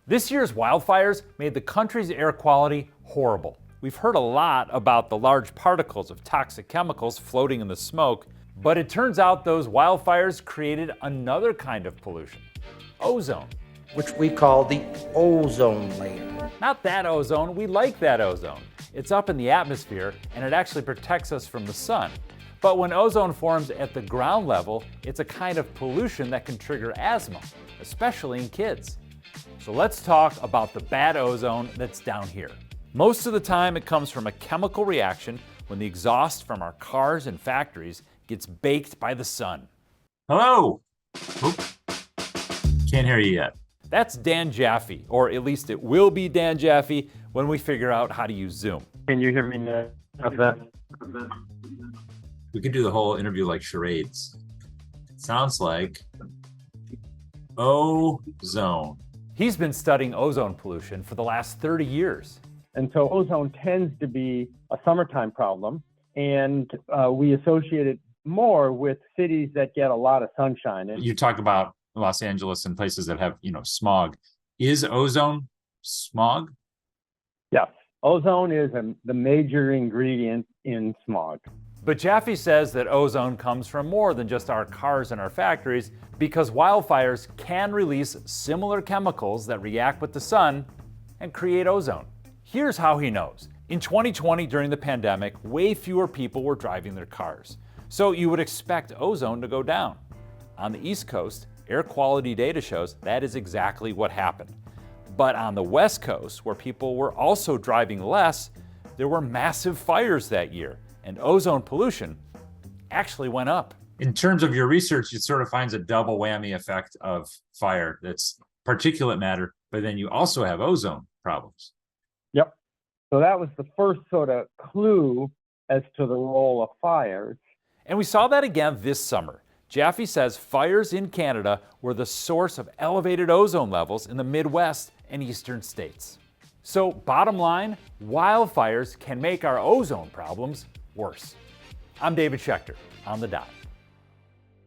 This year's wildfires made the country's air quality horrible. We've heard a lot about the large particles of toxic chemicals floating in the smoke, but it turns out those wildfires created another kind of pollution, ozone. Which we call the ozone layer. Not that ozone, we like that ozone. It's up in the atmosphere and it actually protects us from the sun. But when ozone forms at the ground level, it's a kind of pollution that can trigger asthma, especially in kids. So let's talk about the bad ozone that's down here. Most of the time it comes from a chemical reaction when the exhaust from our cars and factories gets baked by the sun. Hello. Oop. Can't hear you yet. That's Dan Jaffe, or at least it will be Dan Jaffe when we figure out how to use Zoom. Can you hear me now? How's that? We could do the whole interview like charades. Sounds like ozone. He's been studying ozone pollution for the last 30 years. And so ozone tends to be a summertime problem, and we associate it more with cities that get a lot of sunshine. You talk about Los Angeles and places that have, smog. Is ozone smog? Yes, ozone is the major ingredient in smog. But Jaffe says that ozone comes from more than just our cars and our factories, because wildfires can release similar chemicals that react with the sun and create ozone. Here's how he knows. In 2020, during the pandemic, way fewer people were driving their cars. So you would expect ozone to go down. On the East Coast, air quality data shows that is exactly what happened. But on the West Coast, where people were also driving less, there were massive fires that year, and ozone pollution actually went up. In terms of your research, it sort of finds a double whammy effect of fire. That's particulate matter, but then you also have ozone problems. Yep. So that was the first sort of clue as to the role of fires. And we saw that again this summer. Jaffe says fires in Canada were the source of elevated ozone levels in the Midwest and eastern states. So bottom line, wildfires can make our ozone problems worse. I'm David Schechter, on the dot.